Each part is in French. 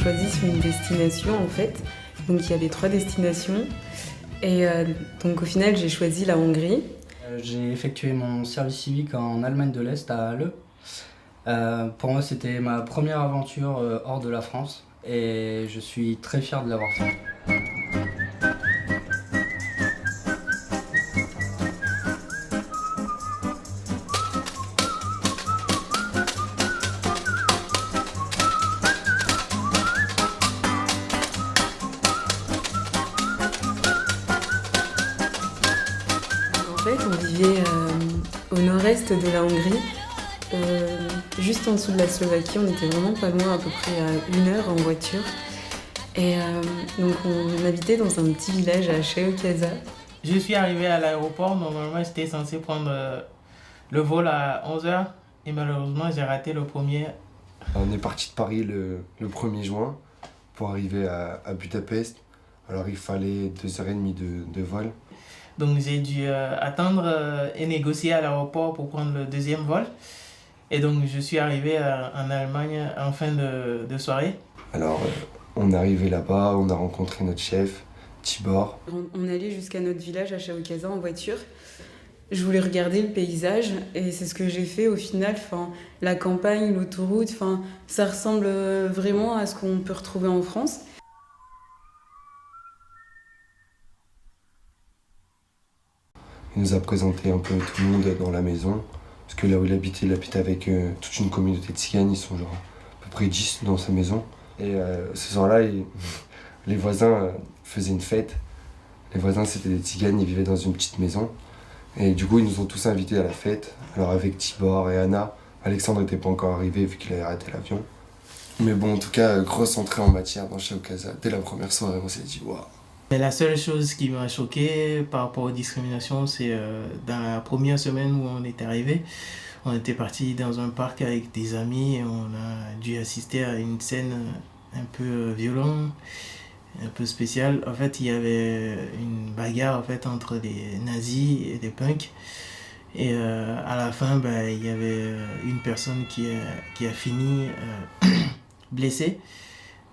Choisisse une destination en fait. Donc il y avait 3 destinations et donc au final j'ai choisi la Hongrie. J'ai effectué mon service civique en Allemagne de l'Est à Halle. Pour moi c'était ma première aventure hors de la France et je suis très fier de l'avoir fait. En fait, on vivait au nord-est de la Hongrie, juste en dessous de la Slovaquie. On était vraiment pas loin, à peu près à 1 heure en voiture. Et donc on habitait dans un petit village à Cheokaza. Je suis arrivé à l'aéroport, normalement j'étais censé prendre le vol à 11h et malheureusement j'ai raté le premier. On est parti de Paris le 1er juin pour arriver à Budapest. Alors il fallait 2h30 de vol. Donc j'ai dû attendre et négocier à l'aéroport pour prendre le deuxième vol. Et donc je suis arrivé en Allemagne en fin de soirée. Alors on est arrivé là-bas, on a rencontré notre chef, Tibor. On allait jusqu'à notre village à Cheokaza en voiture. Je voulais regarder le paysage et c'est ce que j'ai fait au final. Enfin, la campagne, l'autoroute, enfin, ça ressemble vraiment à ce qu'on peut retrouver en France. Il nous a présenté un peu tout le monde dans la maison. Parce que là où il habite avec toute une communauté de tziganes. Ils sont genre à peu près 10 dans sa maison. Et ce soir-là, les voisins faisaient une fête. Les voisins, c'était des tziganes, ils vivaient dans une petite maison. Et du coup, ils nous ont tous invités à la fête. Alors avec Tibor et Anna, Alexandre n'était pas encore arrivé vu qu'il avait raté l'avion. Mais bon, en tout cas, grosse entrée en matière dans Cheokaza. Dès la première soirée, on s'est dit waouh. La seule chose qui m'a choqué par rapport aux discriminations, c'est dans la première semaine où on est arrivé, on était parti dans un parc avec des amis et on a dû assister à une scène un peu violente, un peu spéciale. En fait, il y avait une bagarre en fait, entre les nazis et les punks. Et à la fin, il y avait une personne qui a fini blessée,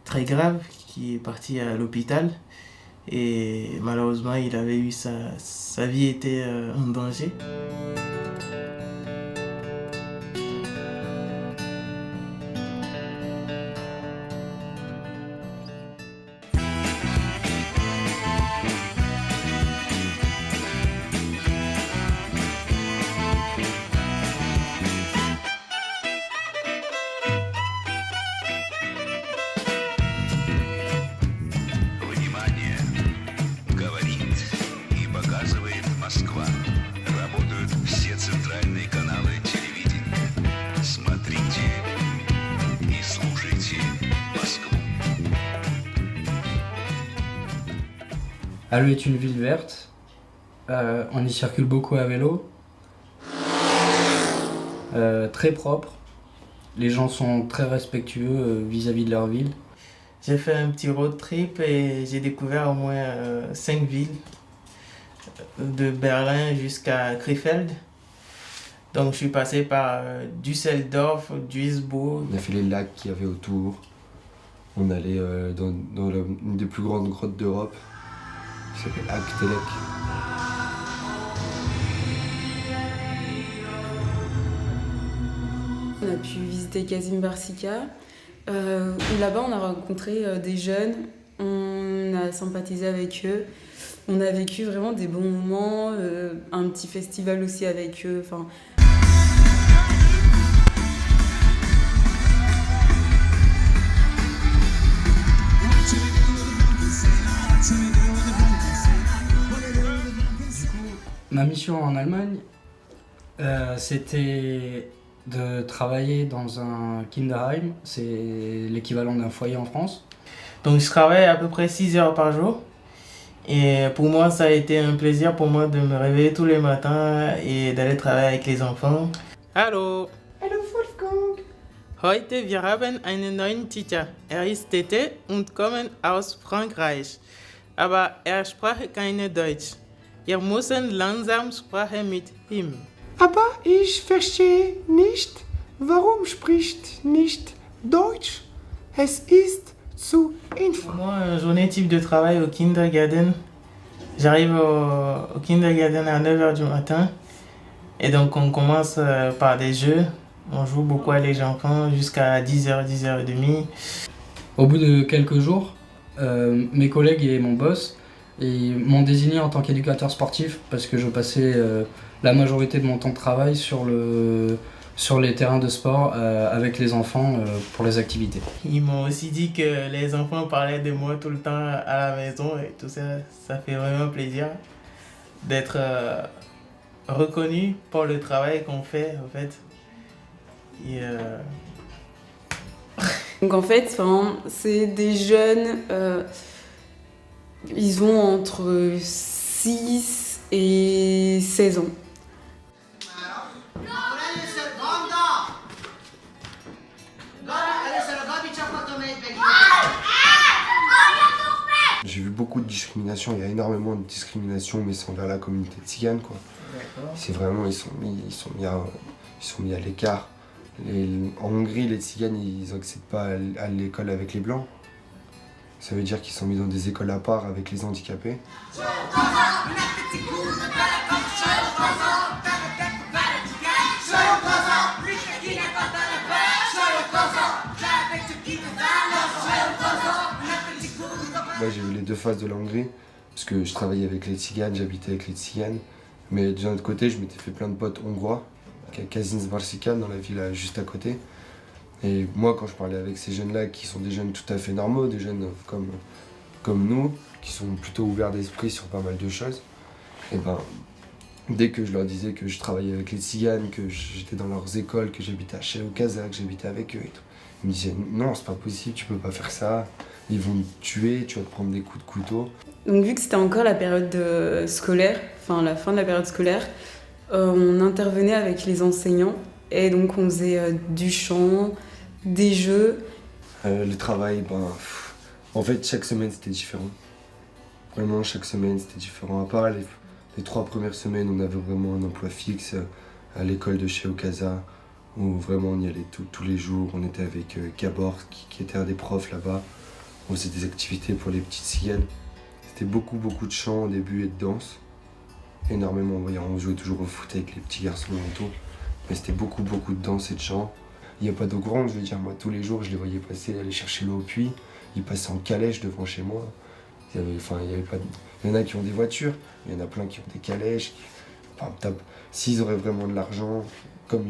très grave, qui est partie à l'hôpital. Et malheureusement, il avait eu sa vie était en danger. Halle est une ville verte, on y circule beaucoup à vélo, très propre, les gens sont très respectueux vis-à-vis de leur ville. J'ai fait un petit road trip et j'ai découvert au moins 5 villes, de Berlin jusqu'à Krefeld. Donc je suis passé par Düsseldorf, Duisburg. On a fait les lacs qu'il y avait autour, on allait dans une des plus grandes grottes d'Europe. Qui s'appelle Aktelek. On a pu visiter Kazim Barsika, où là-bas on a rencontré des jeunes, on a sympathisé avec eux On a vécu vraiment des bons moments, un petit festival aussi avec eux. Enfin, Ma mission en Allemagne, c'était de travailler dans un Kinderheim, c'est l'équivalent d'un foyer en France. Donc je travaille à peu près 6 heures par jour. Et pour moi, ça a été un plaisir pour moi de me réveiller tous les matins et d'aller travailler avec les enfants. Hallo! Hallo Wolfgang! Heute wir haben einen neuen Teacher. Ist Tete und kommt aus Frankreich. Aber sprach keine Deutsch. Wir müssen langsam sprechen mit ihm. Aber ich verstehe nicht, warum spricht nicht Deutsch? Es ist zu einfach. Moi, une journée type de travail au kindergarten. J'arrive au kindergarten à 9h du matin. Et donc on commence par des jeux. On joue beaucoup avec les enfants jusqu'à 10h, 10h30. Au bout de quelques jours, mes collègues et mon boss m'ont désigné en tant qu'éducateur sportif parce que je passais la majorité de mon temps de travail sur les terrains de sport avec les enfants pour les activités. Ils m'ont aussi dit que les enfants parlaient de moi tout le temps à la maison et tout ça. Ça fait vraiment plaisir d'être reconnu pour le travail qu'on fait en fait. Et, donc en fait, c'est des jeunes, ils ont entre 6 et 16 ans. J'ai vu beaucoup de discrimination, il y a énormément de discrimination, mais c'est envers la communauté tzigane, quoi. C'est vraiment, ils sont mis à l'écart. En Hongrie, les tziganes, ils n'accèdent pas à l'école avec les blancs. Ça veut dire qu'ils sont mis dans des écoles à part avec les handicapés. Moi, j'ai vu les deux faces de la Hongrie, parce que je travaillais avec les tziganes, j'habitais avec les tziganes. Mais d'un autre côté, je m'étais fait plein de potes hongrois, à Kazincbarcika, dans la ville juste à côté. Et moi, quand je parlais avec ces jeunes-là, qui sont des jeunes tout à fait normaux, des jeunes comme nous, qui sont plutôt ouverts d'esprit sur pas mal de choses, et ben, dès que je leur disais que je travaillais avec les tziganes, que j'étais dans leurs écoles, que j'habitais à Chelau-Casa, que j'habitais avec eux et tout, ils me disaient non, c'est pas possible, tu peux pas faire ça, ils vont te tuer, tu vas te prendre des coups de couteau. Donc vu que c'était encore la période scolaire, la fin de la période scolaire, on intervenait avec les enseignants et donc on faisait du chant, des jeux. Le travail, en fait chaque semaine c'était différent. Vraiment chaque semaine c'était différent. À part les 3 premières semaines, on avait vraiment un emploi fixe à l'école de Chelau-Casa où vraiment on y allait tous les jours. On était avec Gabor qui était un des profs là-bas. On faisait des activités pour les petites tziganes. C'était beaucoup de chant au début et de danse. Énormément, on jouait toujours au foot avec les petits garçons et tout. Mais c'était beaucoup de danse et de chant. Il n'y a pas d'eau courante, je veux dire, moi tous les jours je les voyais passer, aller chercher l'eau au puits. Ils passaient en calèche devant chez moi. Il y en a qui ont des voitures, il y en a plein qui ont des calèches. S'ils auraient vraiment de l'argent, comme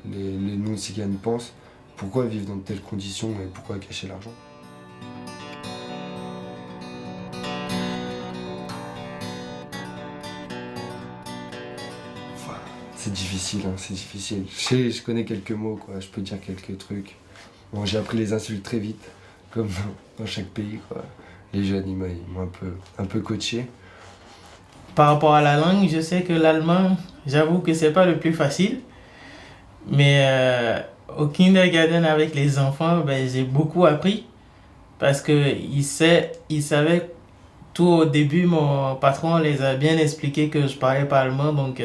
les non-tziganes pensent, pourquoi vivre dans de telles conditions et pourquoi cacher l'argent ? C'est difficile, c'est difficile. Je connais quelques mots, quoi. Je peux dire quelques trucs. Bon, j'ai appris les insultes très vite, comme dans chaque pays, quoi. Les jeunes, ils m'ont un peu coaché. Par rapport à la langue, je sais que l'allemand, j'avoue que c'est pas le plus facile. Mais au kindergarten avec les enfants, j'ai beaucoup appris. Parce qu'ils savaient tout au début, mon patron les a bien expliqué que je parlais pas allemand. Donc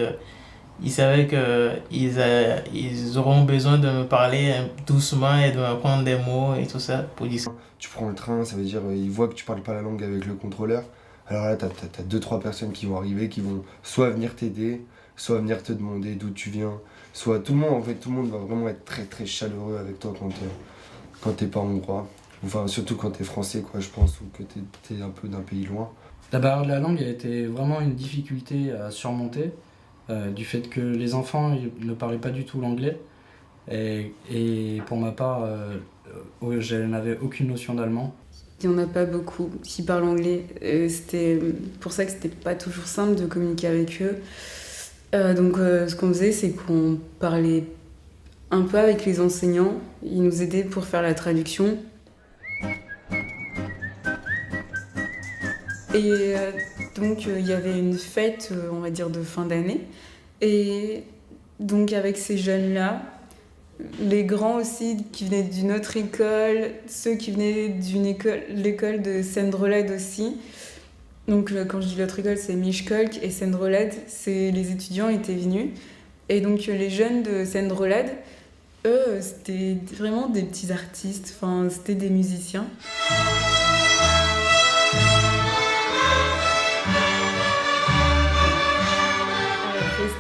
ils savaient qu'ils auront besoin de me parler doucement et de m'apprendre des mots et tout ça pour dire. Tu prends le train, ça veut dire ils voient que tu parles pas la langue avec le contrôleur. Alors là, t'as 2-3 personnes qui vont arriver, qui vont soit venir t'aider, soit venir te demander d'où tu viens. Soit tout le monde va vraiment être très très chaleureux avec toi quand t'es pas hongrois. Enfin, surtout quand t'es français, quoi, je pense, ou que t'es un peu d'un pays loin. La barrière de la langue a été vraiment une difficulté à surmonter, du fait que les enfants ils ne parlaient pas du tout l'anglais. Et pour ma part, je n'avais aucune notion d'allemand. Il n'y en a pas beaucoup qui parlent anglais. C'était pour ça que c'était pas toujours simple de communiquer avec eux. Donc ce qu'on faisait, c'est qu'on parlait un peu avec les enseignants. Ils nous aidaient pour faire la traduction. Et donc il y avait une fête, on va dire, de fin d'année. Et donc avec ces jeunes-là, les grands aussi qui venaient d'une autre école, ceux qui venaient l'école de Sendroled aussi. Donc quand je dis l'autre école, c'est Miskolc et Sendroled, les étudiants étaient venus. Et donc les jeunes de Sendroled, eux, c'était vraiment des petits artistes, enfin c'était des musiciens.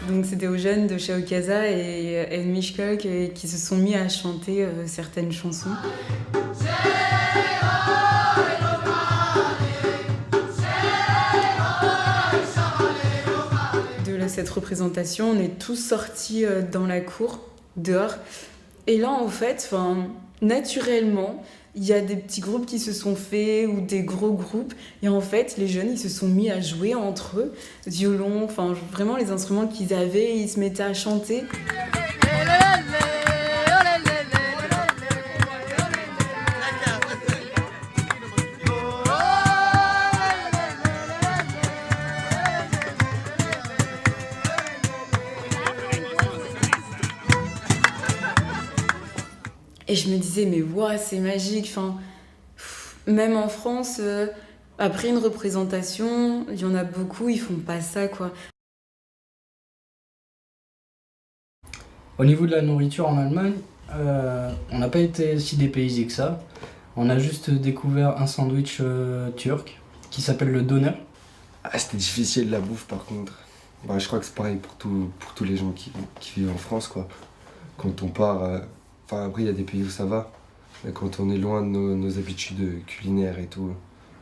Donc c'était aux jeunes de Shawkaza et de Miskolc qui se sont mis à chanter certaines chansons. De cette représentation, on est tous sortis dans la cour, dehors. Et là, en fait, naturellement, il y a des petits groupes qui se sont faits ou des gros groupes. Et en fait, les jeunes, ils se sont mis à jouer entre eux. Violon, vraiment les instruments qu'ils avaient, ils se mettaient à chanter. Et je me disais, mais ouais, c'est magique. Même en France, après une représentation, il y en a beaucoup, ils font pas ça, quoi. Au niveau de la nourriture en Allemagne, on n'a pas été si dépaysé que ça. On a juste découvert un sandwich turc qui s'appelle le Döner. Ah, c'était difficile la bouffe par contre. Je crois que c'est pareil pour tous les gens qui vivent en France, quoi. Quand on part... après, il y a des pays où ça va, mais quand on est loin de nos habitudes culinaires et tout,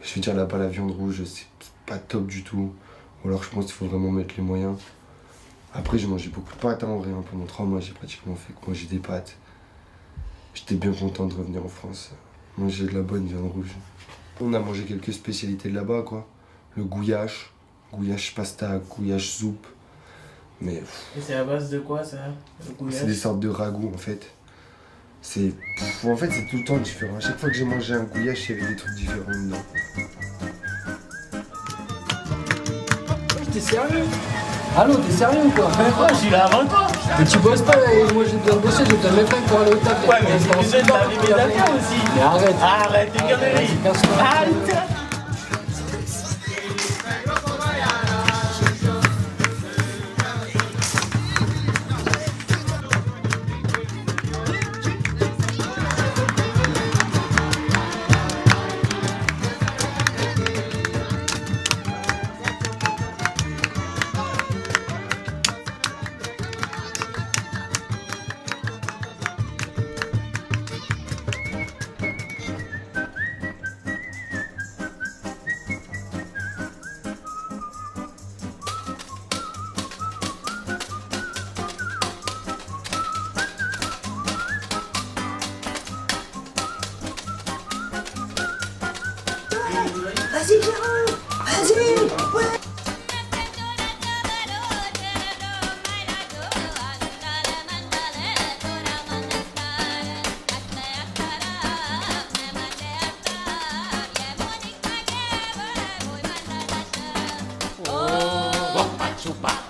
je veux dire, là-bas, la viande rouge, c'est pas top du tout. Ou alors, je pense qu'il faut vraiment mettre les moyens. Après, j'ai mangé beaucoup de pâtes, en vrai. Pendant 3 mois, j'ai pratiquement fait que manger des pâtes. J'étais bien content de revenir en France, manger de la bonne viande rouge. On a mangé quelques spécialités de là-bas, quoi. Le gouillache pasta, gouillache soupe. Mais... Et c'est à base de quoi, ça, le gouillache? C'est des sortes de ragoûts, en fait. En fait, c'est tout le temps différent. À chaque fois que j'ai mangé un gouillache, il y avait des trucs différents dedans. T'es sérieux? Allô, t'es sérieux ou quoi? Moi, je suis là avant toi. Mais tu bosses pas, et moi j'ai besoin de bosser, j'ai besoin de mettre pour aller au taf. Ouais, mais j'ai besoin de laver mes affaires aussi. Mais arrête. Arrête tes conneries. Arrête. Vas-y, Jérôme! Vas-y! Ouais! Chupa.